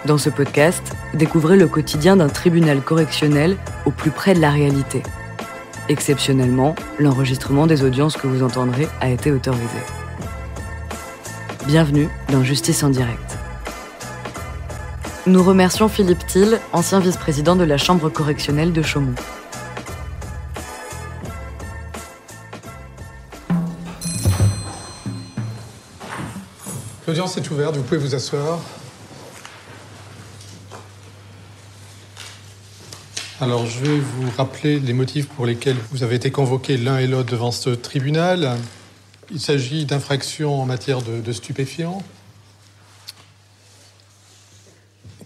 Dans ce podcast, découvrez le quotidien d'un tribunal correctionnel au plus près de la réalité. Exceptionnellement, l'enregistrement des audiences que vous entendrez a été autorisé. Bienvenue dans Justice en direct. Nous remercions Philippe Thiel, ancien vice-président de la Chambre correctionnelle de Chaumont. L'audience est ouverte, vous pouvez vous asseoir. Alors, je vais vous rappeler les motifs pour lesquels vous avez été convoqués l'un et l'autre devant ce tribunal. Il s'agit d'infractions en matière de stupéfiants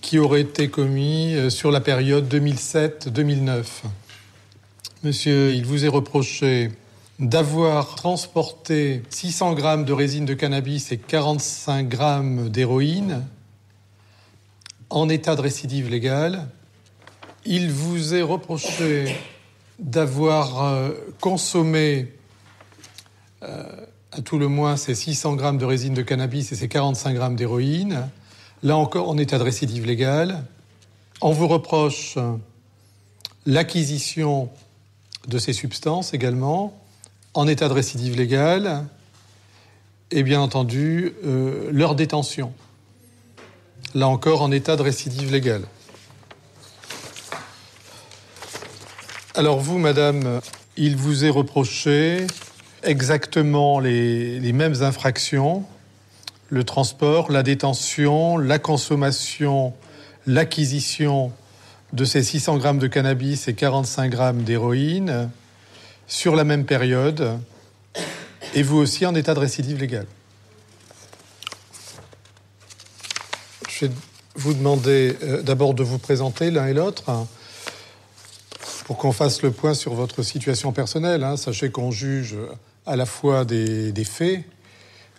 qui auraient été commis sur la période 2007-2009. Monsieur, il vous est reproché d'avoir transporté 600 grammes de résine de cannabis et 45 grammes d'héroïne en état de récidive légale. Il vous est reproché d'avoir consommé à tout le moins ces 600 grammes de résine de cannabis et ces 45 grammes d'héroïne, là encore en état de récidive légale. On vous reproche l'acquisition de ces substances également, en état de récidive légale, et bien entendu leur détention, là encore en état de récidive légale. Alors vous, madame, il vous est reproché exactement les mêmes infractions, le transport, la détention, la consommation, l'acquisition de ces 600 grammes de cannabis et 45 grammes d'héroïne sur la même période, et vous aussi en état de récidive légale. Je vais vous demander d'abord de vous présenter l'un et l'autre, pour qu'on fasse le point sur votre situation personnelle. Sachez qu'on juge à la fois des faits.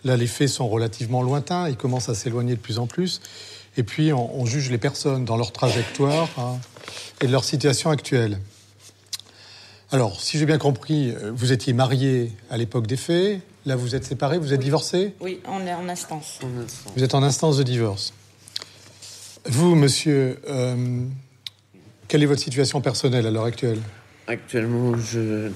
Là, les faits sont relativement lointains, ils commencent à s'éloigner de plus en plus. Et puis, on juge les personnes dans leur trajectoire et de leur situation actuelle. Alors, si j'ai bien compris, vous étiez marié à l'époque des faits. Là, vous êtes séparés, vous êtes divorcés ? Oui, on est en instance. Vous êtes en instance de divorce. Vous, monsieur... quelle est votre situation personnelle à l'heure actuelle ? Actuellement, je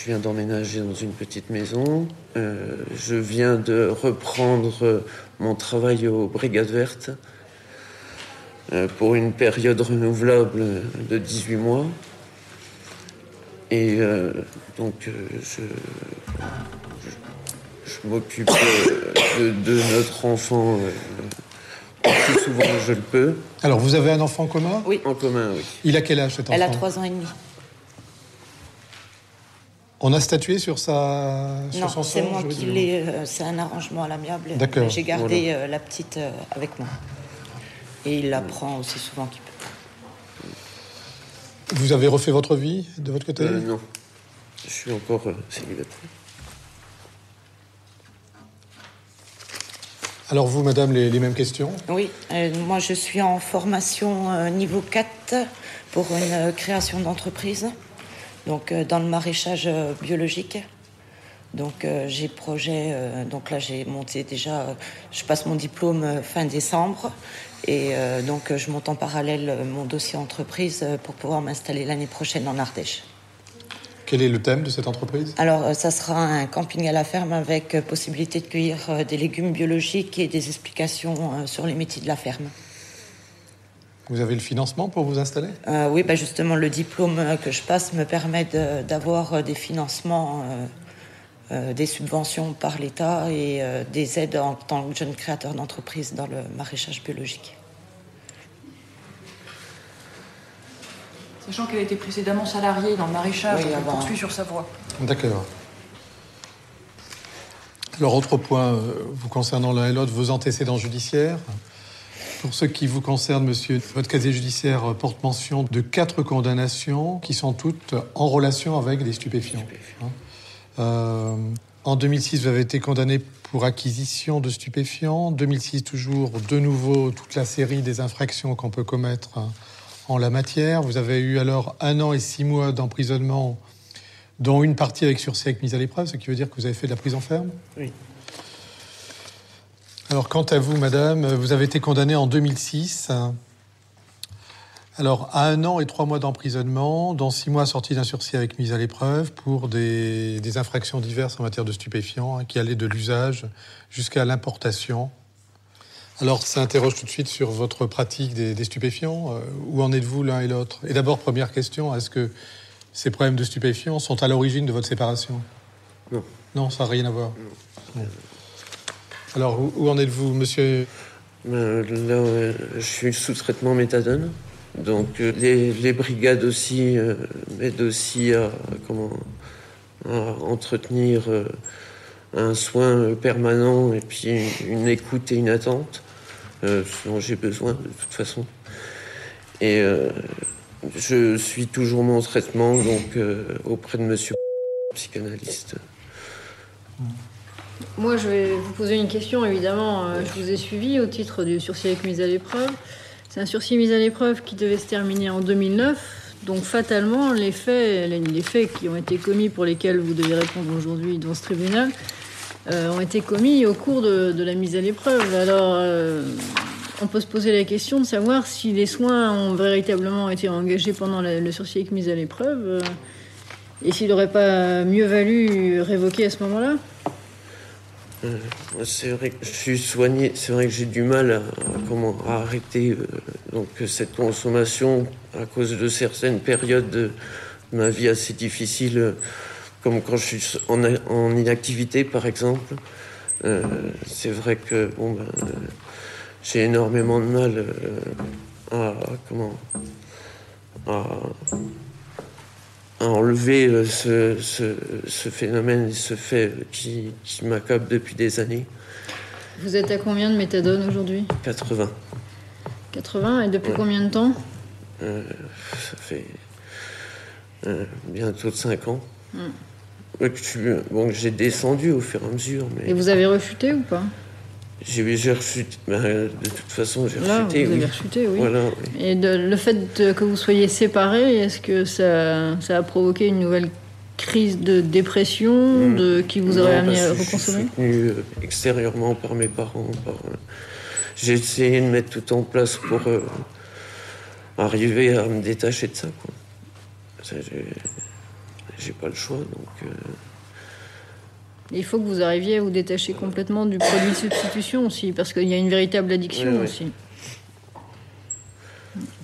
viens d'emménager dans une petite maison. Je viens de reprendre mon travail aux Brigades Vertes pour une période renouvelable de 18 mois. Et je m'occupe de notre enfant le plus souvent que je le peux. Alors, vous avez un enfant en commun ? Oui, en commun, oui. Il a quel âge, cet enfant ? Elle a 3 ans et demi. On a statué sur son Non, sort, c'est moi qui l'ai... c'est un arrangement à l'amiable. D'accord. J'ai gardé la petite avec moi. Et il la prend aussi souvent qu'il peut. Vous avez refait votre vie, de votre côté ? Non. Je suis encore célibataire. Alors vous, madame, les mêmes questions ? Oui, moi je suis en formation niveau 4 pour une création d'entreprise, donc dans le maraîchage biologique. Donc j'ai projet, donc là j'ai monté déjà, je passe mon diplôme fin décembre et donc je monte en parallèle mon dossier entreprise pour pouvoir m'installer l'année prochaine en Ardèche. Quel est le thème de cette entreprise ? Alors, ça sera un camping à la ferme avec possibilité de cueillir des légumes biologiques et des explications sur les métiers de la ferme. Vous avez le financement pour vous installer ? Oui, justement, le diplôme que je passe me permet d'avoir des financements, des subventions par l'État et des aides en tant que jeune créateur d'entreprise dans le maraîchage biologique. Sachant qu'elle a été précédemment salariée dans le maraîchage, oui, elle poursuit sur sa voie. D'accord. Alors, autre point vous concernant l'un et l'autre, vos antécédents judiciaires. Pour ce qui vous concerne, monsieur, votre casier judiciaire porte mention de 4 condamnations qui sont toutes en relation avec des stupéfiants. En 2006, vous avez été condamné pour acquisition de stupéfiants. En 2006, toujours, de nouveau, toute la série des infractions qu'on peut commettre en la matière. Vous avez eu alors 1 an et 6 mois d'emprisonnement, dont une partie avec sursis avec mise à l'épreuve, ce qui veut dire que vous avez fait de la prison ferme ? Oui. Alors, quant à vous, madame, vous avez été condamnée en 2006. Alors, à 1 an et 3 mois d'emprisonnement, dont 6 mois sortis d'un sursis avec mise à l'épreuve pour des infractions diverses en matière de stupéfiants, qui allaient de l'usage jusqu'à l'importation. Alors, ça interroge tout de suite sur votre pratique des stupéfiants. Où en êtes-vous l'un et l'autre? Et d'abord, première question, est-ce que ces problèmes de stupéfiants sont à l'origine de votre séparation? Non. Non, ça n'a rien à voir. Non. Alors, où en êtes-vous, monsieur? Là, je suis sous traitement méthadone. Donc, les brigades aussi m'aident aussi à entretenir un soin permanent et puis une écoute et une attente dont j'ai besoin de toute façon. Et je suis toujours mon traitement donc auprès de monsieur psychanalyste. Moi, je vais vous poser une question, évidemment. Je vous ai suivi au titre du sursis avec mise à l'épreuve. C'est un sursis mis à l'épreuve qui devait se terminer en 2009. Donc, fatalement, les faits qui ont été commis, pour lesquels vous devez répondre aujourd'hui devant ce tribunal, ont été commis au cours de la mise à l'épreuve. Alors, on peut se poser la question de savoir si les soins ont véritablement été engagés pendant le sursis avec mise à l'épreuve et s'il n'aurait pas mieux valu révoquer à ce moment-là. C'est vrai que je suis soigné, c'est vrai que j'ai du mal à arrêter donc cette consommation à cause de certaines périodes de ma vie assez difficiles, comme quand je suis en inactivité par exemple. C'est vrai que j'ai énormément de mal à enlever ce phénomène et ce fait qui m'accable depuis des années. Vous êtes à combien de méthadone aujourd'hui? 80. 80, et depuis combien de temps? Ça fait bientôt de 5 ans. J'ai descendu au fur et à mesure. Mais... Et vous avez rechuté ou pas? J'ai rechuté. De toute façon, j'ai rechuté. Vous avez rechuté, oui. Voilà, oui. Et le fait que vous soyez séparés, est-ce que ça a provoqué une nouvelle crise de dépression qui vous aurait amené à reconsommer? Je suis soutenu extérieurement par mes parents. J'ai essayé de mettre tout en place pour arriver à me détacher de ça. J'ai pas le choix, donc... Il faut que vous arriviez à vous détacher complètement du produit de substitution aussi, parce qu'il y a une véritable addiction aussi.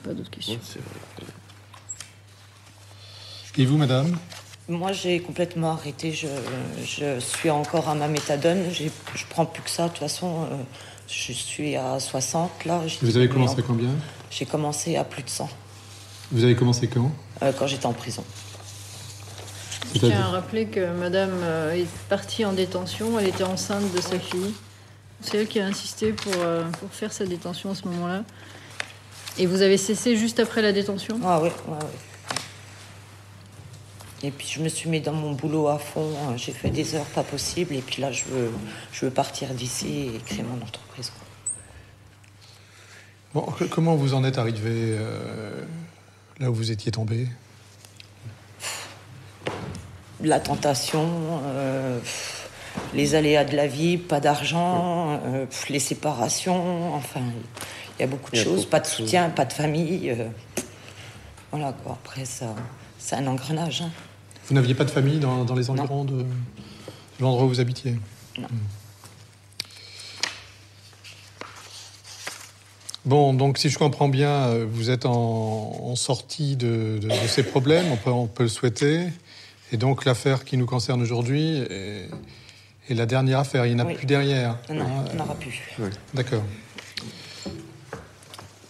Pas d'autres questions. C'est vrai. Et vous, madame? Moi, j'ai complètement arrêté. Je suis encore à ma méthadone. Je prends plus que ça. De toute façon, je suis à 60, là. Vous avez commencé à combien? J'ai commencé à plus de 100. Vous avez commencé quand? Quand j'étais en prison. Je tiens à rappeler que madame est partie en détention. Elle était enceinte de sa fille. C'est elle qui a insisté pour faire sa détention à ce moment-là. Et vous avez cessé juste après la détention? Ah oui. Et puis je me suis mis dans mon boulot à fond. J'ai fait des heures pas possibles. Et puis là, je veux partir d'ici et créer mon entreprise. Bon, comment vous en êtes arrivé là où vous étiez tombé? La tentation, les aléas de la vie, pas d'argent, les séparations, enfin, il y a beaucoup de choses, pas de soutien, pas de famille. Voilà quoi, après ça, c'est un engrenage. Hein. Vous n'aviez pas de famille dans les environs de l'endroit où vous habitiez? Non. Bon, donc si je comprends bien, vous êtes en sortie de ces problèmes, on peut le souhaiter. Et donc l'affaire qui nous concerne aujourd'hui est la dernière affaire. Il n'y en a plus derrière. Non, il n'y en aura plus. Oui. D'accord.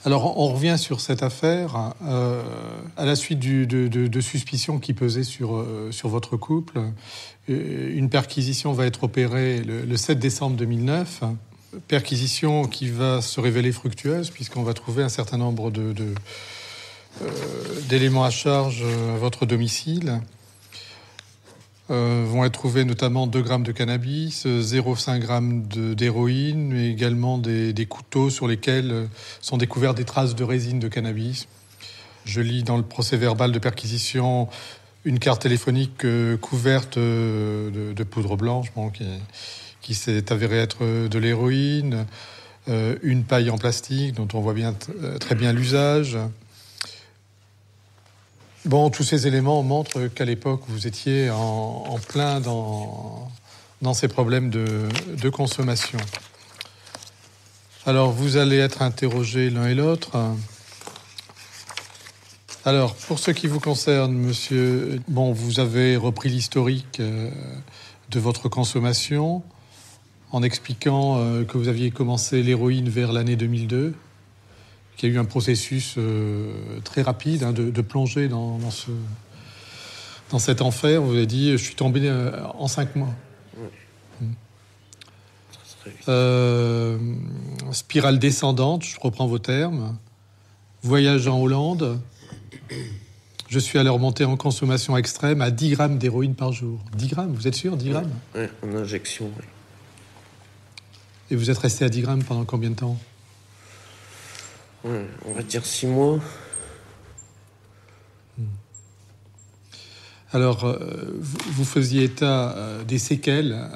Alors on revient sur cette affaire à la suite de suspicions qui pesaient sur votre couple. Une perquisition va être opérée le 7 décembre 2009. Perquisition qui va se révéler fructueuse puisqu'on va trouver un certain nombre d'éléments à charge à votre domicile. Vont être trouvés notamment 2 grammes de cannabis, 0,5 grammes d'héroïne, mais également des couteaux sur lesquels sont découvertes des traces de résine de cannabis. Je lis dans le procès-verbal de perquisition une carte téléphonique couverte de poudre blanche, qui s'est avéré être de l'héroïne, une paille en plastique dont on voit très bien l'usage. Bon, tous ces éléments montrent qu'à l'époque, vous étiez en plein dans ces problèmes de consommation. Alors, vous allez être interrogés l'un et l'autre. Alors, pour ce qui vous concerne, monsieur, vous avez repris l'historique de votre consommation en expliquant que vous aviez commencé l'héroïne vers l'année 2002, qu'il y a eu un processus très rapide de plonger dans cet enfer. Vous avez dit, je suis tombé en 5 mois. Spirale descendante, je reprends vos termes. Voyage en Hollande. Je suis alors monté en consommation extrême à 10 grammes d'héroïne par jour. 10 grammes, vous êtes sûr, 10 grammes? Oui, en injection, oui. Et vous êtes resté à 10 grammes pendant combien de temps? Ouais, on va dire 6 mois. Alors, vous faisiez état des séquelles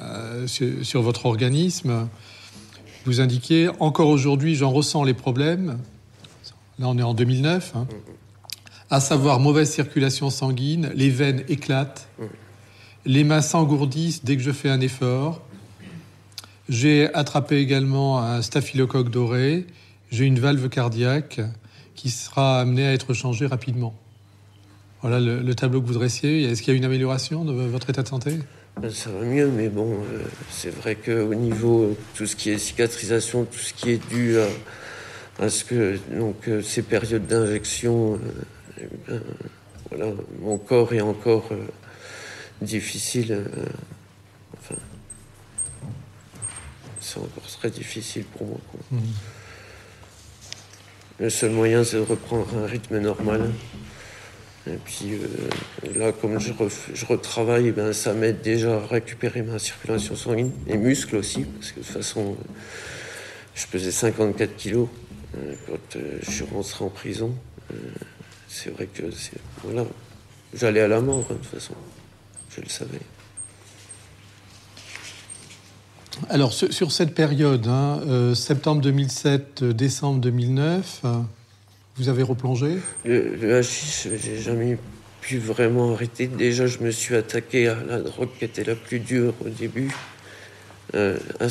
sur votre organisme. Vous indiquiez, encore aujourd'hui, j'en ressens les problèmes. Là, on est en 2009. À savoir, mauvaise circulation sanguine, les veines éclatent, les mains s'engourdissent dès que je fais un effort. J'ai attrapé également un staphylocoque doré. J'ai une valve cardiaque qui sera amenée à être changée rapidement. Voilà le tableau que vous dressiez. Est-ce qu'il y a une amélioration de votre état de santé? Ça va mieux, mais bon, c'est vrai qu'au niveau tout ce qui est cicatrisation, tout ce qui est dû à ce que ces périodes d'injection, voilà, mon corps est encore difficile. C'est encore très difficile pour moi, quoi. Le seul moyen, c'est de reprendre un rythme normal. Et puis là, comme je retravaille, ça m'aide déjà à récupérer ma circulation sanguine, les muscles aussi, parce que de toute façon, je pesais 54 kilos quand je suis rentré en prison. C'est vrai que voilà, j'allais à la mort, de toute façon, je le savais. Alors, sur cette période, septembre 2007, décembre 2009, vous avez replongé? Le hashish, j'ai jamais pu vraiment arrêter. Déjà, je me suis attaqué à la drogue qui était la plus dure au début, à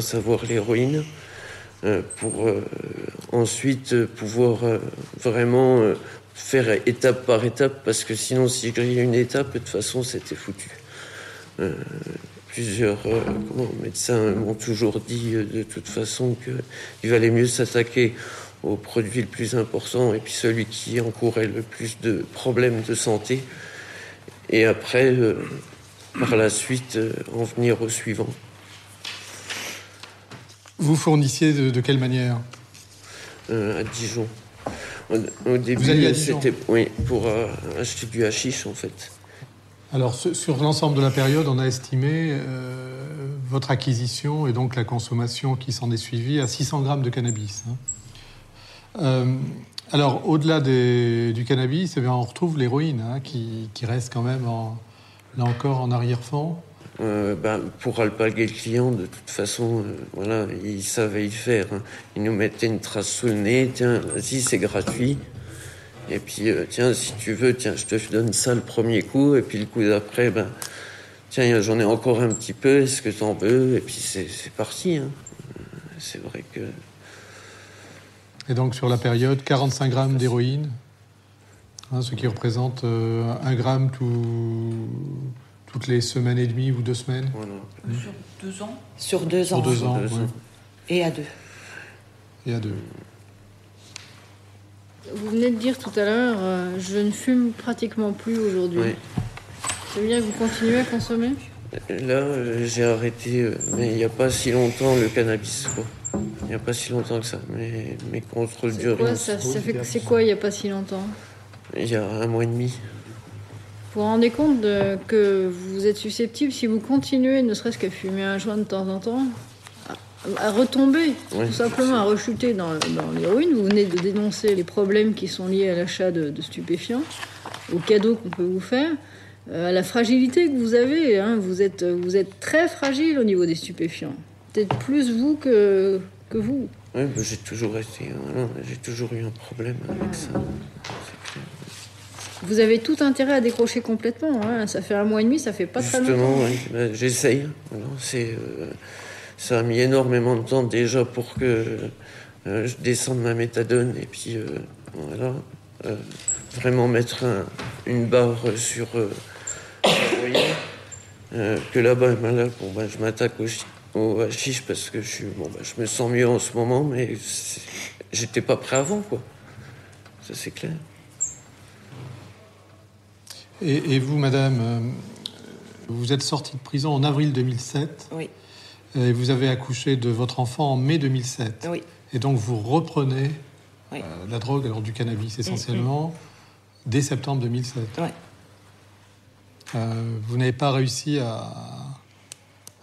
savoir l'héroïne, pour ensuite pouvoir vraiment faire étape par étape, parce que sinon, si j'ai une étape, de toute façon, c'était foutu. Plusieurs médecins m'ont toujours dit de toute façon qu'il valait mieux s'attaquer au produit le plus important et puis celui qui encourait le plus de problèmes de santé, et après, par la suite, en venir au suivant. Vous fournissiez de quelle manière? À Dijon. Au début, c'était pour acheter du hashish, en fait. Alors, sur l'ensemble de la période, on a estimé votre acquisition et donc la consommation qui s'en est suivie à 600 grammes de cannabis. Alors, au-delà du cannabis, on retrouve l'héroïne qui reste quand même, là encore, en arrière-fond. Pour alpaguer le client, de toute façon, voilà, il savait y faire. Il nous mettait une trace sous le nez. Tiens, vas-y, c'est gratuit. Et puis, tiens, si tu veux, tiens, je te donne ça le premier coup. Et puis, le coup d'après, tiens, j'en ai encore un petit peu. Est-ce que t'en veux? Et puis, c'est parti. C'est vrai que... Et donc, sur la période, 45 grammes d'héroïne, ce qui représente 1 gramme toutes les semaines et demie ou 2 semaines. Voilà. Sur 2 ans? Sur 2 ans. Sur 2 ans, oui. Et à 2. Et à 2. Vous venez de dire tout à l'heure, je ne fume pratiquement plus aujourd'hui. Oui. Ça veut dire que vous continuez à consommer? Là, j'ai arrêté, mais il n'y a pas si longtemps, le cannabis, quoi. Il n'y a pas si longtemps que ça. Mes contrôles d'urine. C'est quoi, il n'y a pas si longtemps? Il y a 1 mois et demi. Vous vous rendez compte que vous êtes susceptible, si vous continuez, ne serait-ce qu'à fumer un joint de temps en temps, à retomber, tout simplement à rechuter dans l'héroïne. Vous venez de dénoncer les problèmes qui sont liés à l'achat de stupéfiants, aux cadeaux qu'on peut vous faire. à la fragilité que vous avez. Hein. Vous êtes très fragile au niveau des stupéfiants. Peut-être plus vous que vous. Oui, j'ai toujours été... j'ai toujours eu un problème avec ça. C'est clair. Vous avez tout intérêt à décrocher complètement. Hein. Ça fait 1 mois et demi, ça fait pas très longtemps. Justement, oui. J'essaye. Ça a mis énormément de temps déjà pour que je descende ma méthadone et puis voilà, vraiment mettre une barre sur que là-bas, je m'attaque au hashish parce que je me sens mieux en ce moment, mais j'étais pas prêt avant, quoi. Ça, c'est clair. Et vous, madame, vous êtes sortie de prison en avril 2007. Oui. Et vous avez accouché de votre enfant en mai 2007. Oui. Et donc, vous reprenez oui. La drogue, alors du cannabis essentiellement, dès septembre 2007. Oui. Vous n'avez pas réussi à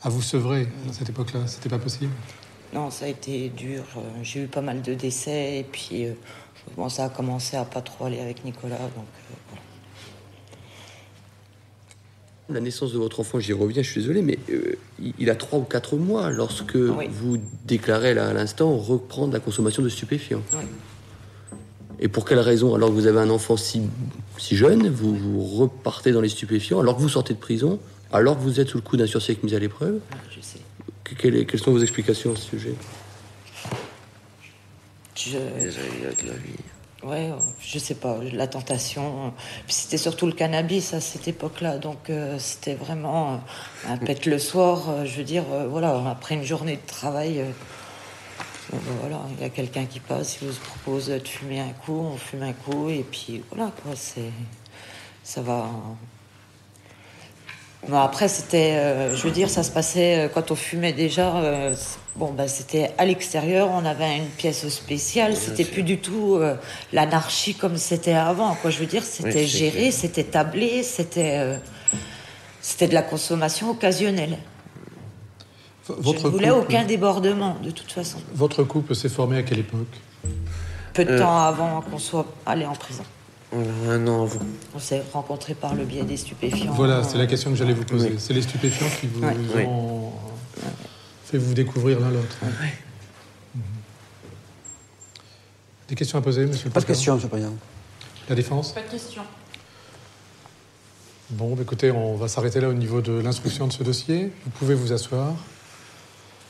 vous sevrer à cette époque-là. C'était pas possible? Non, ça a été dur. J'ai eu pas mal de décès. Et puis, ça a commencé à pas trop aller avec Nicolas. Donc, voilà. La naissance de votre enfant, j'y reviens, je suis désolé, mais il a 3 ou 4 mois lorsque vous déclarez là, à l'instant reprendre la consommation de stupéfiants. Oui. Et pour quelle raison? Alors que vous avez un enfant si jeune, vous repartez dans les stupéfiants, alors que vous sortez de prison, alors que vous êtes sous le coup d'un sursis avec mise à l'épreuve? Je sais. Quelles sont vos explications à ce sujet? Les aléas de la vie. Ouais, je sais pas, la tentation. Puis c'était surtout le cannabis à cette époque-là, donc c'était vraiment un pète le soir. Je veux dire, voilà, après une journée de travail, voilà, il y a quelqu'un qui passe, il vous propose de fumer un coup, on fume un coup, et puis voilà, quoi, ça va. Bon, après, c'était, je veux dire, ça se passait quand on fumait déjà. C'était à l'extérieur, on avait une pièce spéciale, c'était plus du tout l'anarchie comme c'était avant, quoi. Je veux dire, c'était géré, c'était tablé, c'était de la consommation occasionnelle. Je ne voulais aucun débordement, de toute façon. Votre couple s'est formé à quelle époque? Peu de temps avant qu'on soit allé en prison. Voilà, 1 an avant. On s'est rencontrés par le biais des stupéfiants. Voilà, c'est la question que j'allais vous poser. Oui. C'est les stupéfiants qui vous ont fait vous découvrir l'un l'autre. Oui. Des questions à poser, monsieur le Président? Pas de questions, monsieur le Président. La défense? Pas de question. Bon, écoutez, on va s'arrêter là au niveau de l'instruction de ce dossier. Vous pouvez vous asseoir.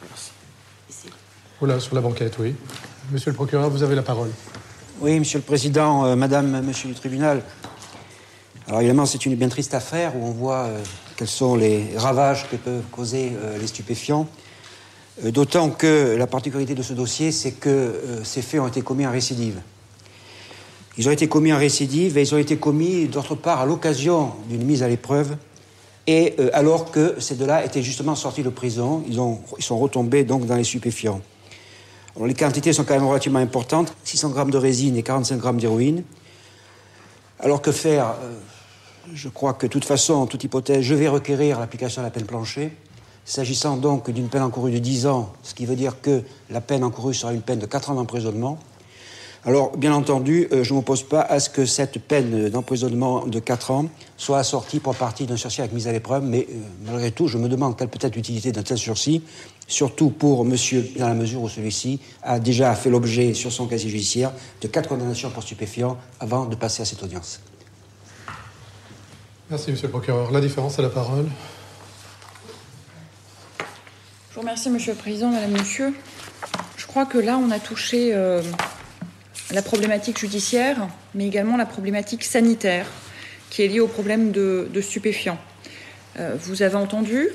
Merci. Ici. Voilà, sur la banquette, oui. Monsieur le procureur, vous avez la parole. Oui, monsieur le Président, madame, monsieur du tribunal. Alors évidemment, c'est une bien triste affaire où on voit quels sont les ravages que peuvent causer les stupéfiants. D'autant que la particularité de ce dossier, c'est que ces faits ont été commis en récidive. Ils ont été commis en récidive et ils ont été commis, d'autre part, à l'occasion d'une mise à l'épreuve et alors que ces deux-là étaient justement sortis de prison. Ils sont retombés donc dans les stupéfiants. Alors, les quantités sont quand même relativement importantes, 600 grammes de résine et 45 grammes d'héroïne. Alors que faire Je crois que de toute façon, en toute hypothèse, je vais requérir l'application de la peine plancher. S'agissant donc d'une peine encourue de 10 ans, ce qui veut dire que la peine encourue sera une peine de 4 ans d'emprisonnement. Alors, bien entendu, je ne m'oppose pas à ce que cette peine d'emprisonnement de 4 ans soit assortie pour partie d'un sursis avec mise à l'épreuve, mais malgré tout, je me demande quelle peut être l'utilité d'un tel sursis, surtout pour monsieur, dans la mesure où celui-ci a déjà fait l'objet, sur son casier judiciaire, de 4 condamnations pour stupéfiants avant de passer à cette audience. Merci, monsieur le procureur. La différence a la parole. Je vous remercie, monsieur le président, madame, monsieur. Je crois que là, on a touché la problématique judiciaire, mais également la problématique sanitaire qui est liée au problème de stupéfiants. Vous avez entendu,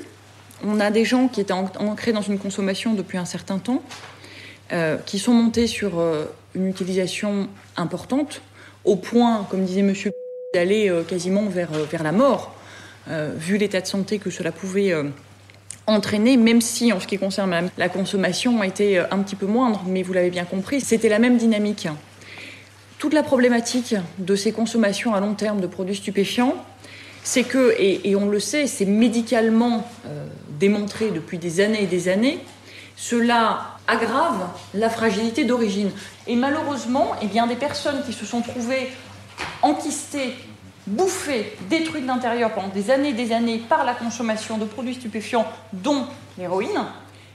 on a des gens qui étaient ancrés dans une consommation depuis un certain temps, qui sont montés sur une utilisation importante, au point, comme disait monsieur, d'aller quasiment vers la mort, vu l'état de santé que cela pouvait entraîner, même si, en ce qui concerne la consommation, a été un petit peu moindre, mais vous l'avez bien compris, c'était la même dynamique. Toute la problématique de ces consommations à long terme de produits stupéfiants, c'est que, et on le sait, c'est médicalement démontré depuis des années et des années, cela aggrave la fragilité d'origine. Et malheureusement, eh bien, des personnes qui se sont trouvées enquistées bouffées, détruites de l'intérieur pendant des années par la consommation de produits stupéfiants, dont l'héroïne,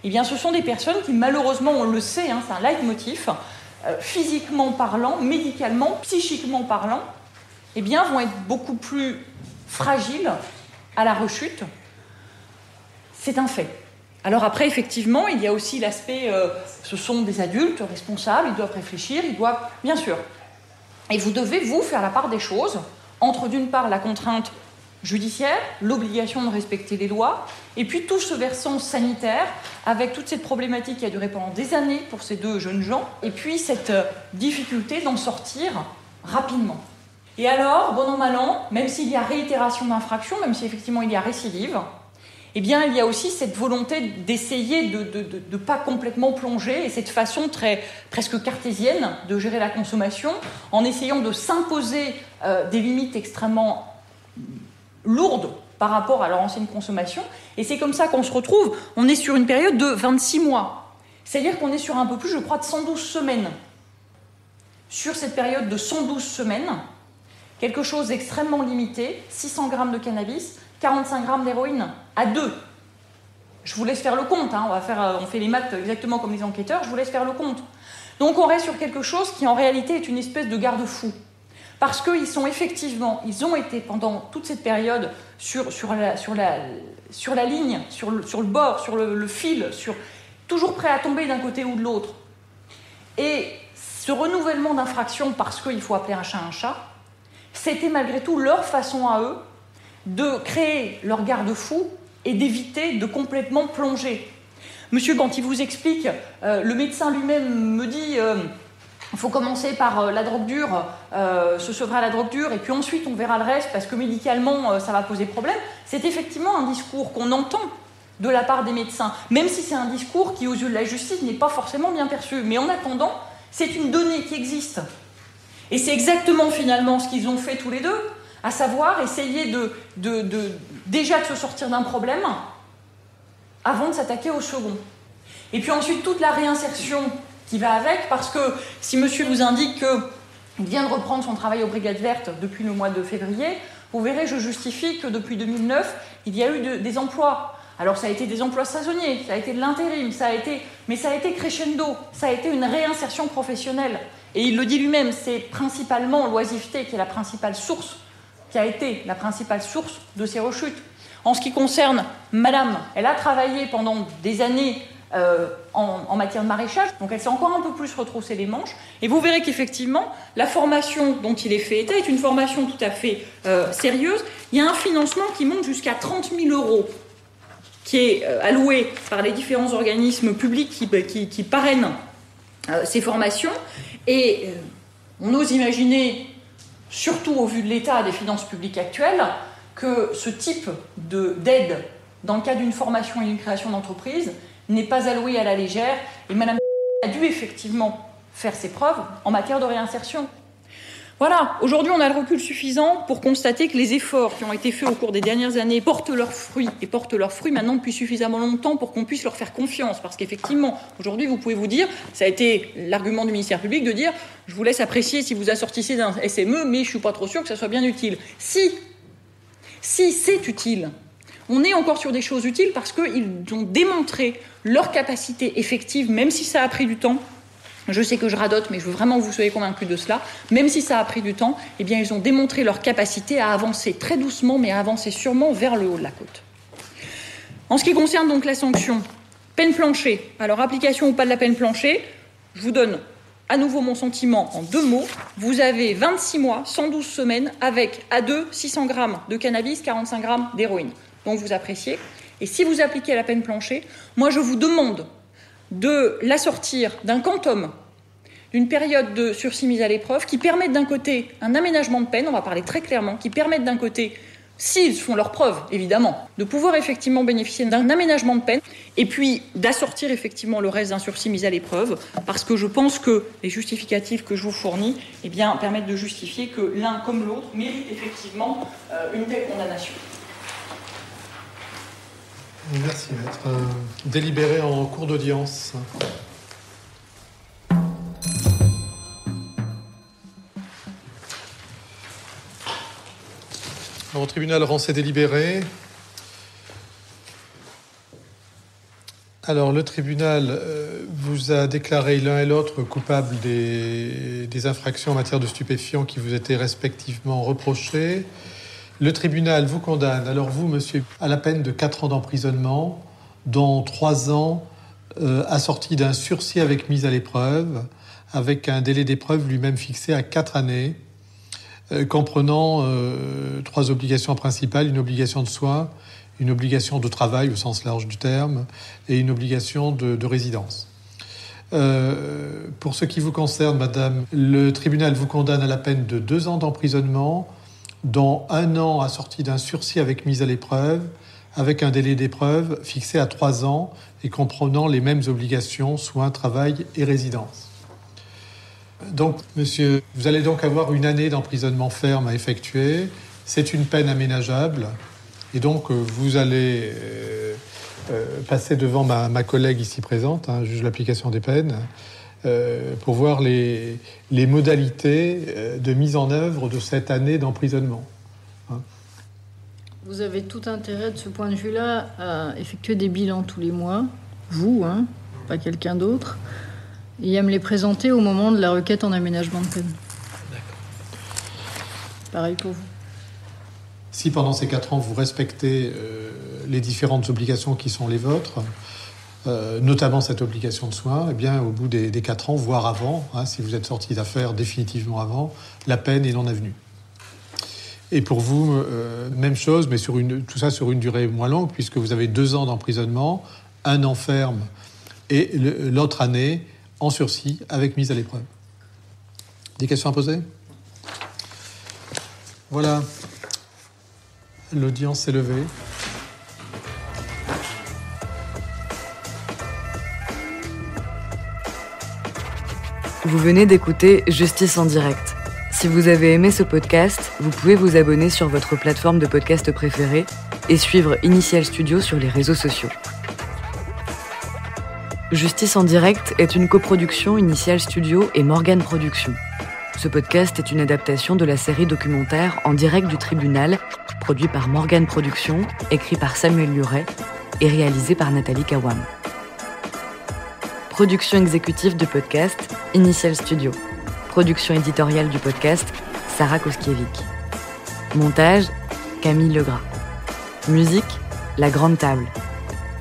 eh bien, ce sont des personnes qui, malheureusement, on le sait, c'est un leitmotiv, physiquement parlant, médicalement, psychiquement parlant, eh bien, vont être beaucoup plus fragiles à la rechute. C'est un fait. Alors après, effectivement, il y a aussi l'aspect, ce sont des adultes responsables, ils doivent réfléchir, ils doivent, bien sûr. Et vous devez, vous, faire la part des choses entre, d'une part, la contrainte judiciaire, l'obligation de respecter les lois, et puis tout ce versant sanitaire, avec toute cette problématique qui a duré pendant des années pour ces deux jeunes gens, et puis cette difficulté d'en sortir rapidement. Et alors, bon an, mal an, même s'il y a réitération d'infraction, même si effectivement il y a récidive, eh bien, il y a aussi cette volonté d'essayer de ne pas complètement plonger, et cette façon presque cartésienne de gérer la consommation, en essayant de s'imposer des limites extrêmement lourdes par rapport à leur ancienne consommation. Et c'est comme ça qu'on se retrouve. On est sur une période de 26 mois. C'est-à-dire qu'on est sur un peu plus, je crois, de 112 semaines. Sur cette période de 112 semaines, quelque chose d'extrêmement limité, 600 grammes de cannabis, 45 grammes d'héroïne, à 2. Je vous laisse faire le compte, on fait les maths exactement comme les enquêteurs, je vous laisse faire le compte. Donc on reste sur quelque chose qui en réalité est une espèce de garde-fou. Parce qu'ils ont été pendant toute cette période sur la ligne, sur le bord, sur le fil, toujours prêts à tomber d'un côté ou de l'autre. Et ce renouvellement d'infractions, parce qu'il faut appeler un chat, c'était malgré tout leur façon à eux de créer leur garde-fou et d'éviter de complètement plonger. Monsieur, quand il vous explique, le médecin lui-même me dit il faut commencer par la drogue dure, se sevrer à la drogue dure, et puis ensuite on verra le reste parce que médicalement ça va poser problème. C'est effectivement un discours qu'on entend de la part des médecins, même si c'est un discours qui, aux yeux de la justice, n'est pas forcément bien perçu. Mais en attendant, c'est une donnée qui existe. Et c'est exactement finalement ce qu'ils ont fait tous les deux, à savoir essayer déjà de se sortir d'un problème avant de s'attaquer au second. Et puis ensuite, toute la réinsertion qui va avec, parce que si monsieur vous indique qu'il vient de reprendre son travail aux Brigades Vertes depuis le mois de février, vous verrez, je justifie que depuis 2009, il y a eu des emplois. Alors ça a été des emplois saisonniers, ça a été de l'intérim, mais ça a été crescendo, ça a été une réinsertion professionnelle. Et il le dit lui-même, c'est principalement l'oisiveté qui est la principale source, qui a été la principale source de ces rechutes. En ce qui concerne madame, elle a travaillé pendant des années en matière de maraîchage, donc elle s'est encore un peu plus retroussé les manches, et vous verrez qu'effectivement, la formation dont il est fait état est une formation tout à fait sérieuse. Il y a un financement qui monte jusqu'à 30 000 € qui est alloué par les différents organismes publics qui parrainent ces formations, et on ose imaginer, surtout au vu de l'état des finances publiques actuelles, que ce type d'aide dans le cadre d'une formation et d'une création d'entreprise n'est pas alloué à la légère, et Madame a dû effectivement faire ses preuves en matière de réinsertion. Voilà, aujourd'hui on a le recul suffisant pour constater que les efforts qui ont été faits au cours des dernières années portent leurs fruits, et portent leurs fruits maintenant depuis suffisamment longtemps pour qu'on puisse leur faire confiance, parce qu'effectivement, aujourd'hui vous pouvez vous dire, ça a été l'argument du ministère public de dire, je vous laisse apprécier si vous assortissez d'un SME, mais je ne suis pas trop sûr que ça soit bien utile. Si c'est utile, on est encore sur des choses utiles parce qu'ils ont démontré leur capacité effective, même si ça a pris du temps. Je sais que je radote, mais je veux vraiment que vous soyez convaincus de cela. Même si ça a pris du temps, eh bien, ils ont démontré leur capacité à avancer très doucement, mais à avancer sûrement vers le haut de la côte. En ce qui concerne donc la sanction, peine plancher. Alors, application ou pas de la peine plancher, je vous donne à nouveau mon sentiment en 2 mots. Vous avez 26 mois, 112 semaines, avec à 2, 600 grammes de cannabis, 45 grammes d'héroïne. Donc vous appréciez. Et si vous appliquez la peine plancher, moi je vous demande de l'assortir d'un quantum, d'une période de sursis mise à l'épreuve qui permettent d'un côté un aménagement de peine, on va parler très clairement, qui permettent d'un côté, s'ils font leurs preuves évidemment, de pouvoir effectivement bénéficier d'un aménagement de peine, et puis d'assortir effectivement le reste d'un sursis mis à l'épreuve, parce que je pense que les justificatifs que je vous fournis eh bien, permettent de justifier que l'un comme l'autre mérite effectivement une telle condamnation. Merci, maître. Délibéré en cours d'audience. Le tribunal rend ses délibérés. Alors, le tribunal vous a déclaré l'un et l'autre coupables des infractions en matière de stupéfiants qui vous étaient respectivement reprochées. Le tribunal vous condamne, alors vous, monsieur, à la peine de 4 ans d'emprisonnement, dont 3 ans assortis d'un sursis avec mise à l'épreuve, avec un délai d'épreuve lui-même fixé à 4 années, comprenant 3 obligations principales, une obligation de soins, une obligation de travail au sens large du terme et une obligation de résidence. Pour ce qui vous concerne, madame, le tribunal vous condamne à la peine de 2 ans d'emprisonnement, dont 1 an assorti d'un sursis avec mise à l'épreuve, avec un délai d'épreuve fixé à 3 ans et comprenant les mêmes obligations, soins, travail et résidence. Donc, monsieur, vous allez donc avoir 1 année d'emprisonnement ferme à effectuer. C'est une peine aménageable. Et donc, vous allez passer devant ma collègue ici présente, juge de l'application des peines, pour voir les modalités de mise en œuvre de cette année d'emprisonnement. Vous avez tout intérêt, de ce point de vue-là, à effectuer des bilans tous les mois, vous, pas quelqu'un d'autre, et à me les présenter au moment de la requête en aménagement de peine. D'accord. Pareil pour vous. Si pendant ces 4 ans, vous respectez les différentes obligations qui sont les vôtres, notamment cette obligation de soins, eh bien, au bout des 4 ans, voire avant, si vous êtes sorti d'affaires définitivement avant, la peine est non avenue. Et pour vous, même chose, mais tout ça sur une durée moins longue, puisque vous avez 2 ans d'emprisonnement, 1 an ferme, et l'autre année en sursis avec mise à l'épreuve. Des questions à poser ? Voilà. L'audience est levée. Vous venez d'écouter Justice en direct. Si vous avez aimé ce podcast, vous pouvez vous abonner sur votre plateforme de podcast préférée et suivre Initial Studio sur les réseaux sociaux. Justice en direct est une coproduction Initial Studio et Morgane Productions. Ce podcast est une adaptation de la série documentaire En direct du tribunal, produit par Morgane Productions, écrit par Samuel Luret et réalisé par Nathalie Kawam. Production exécutive du podcast, Initial Studio. Production éditoriale du podcast, Sarah Koskiewicz. Montage, Camille Legras. Musique, La Grande Table.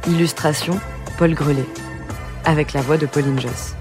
Illustration, Paul Grelet. Avec la voix de Pauline Josse.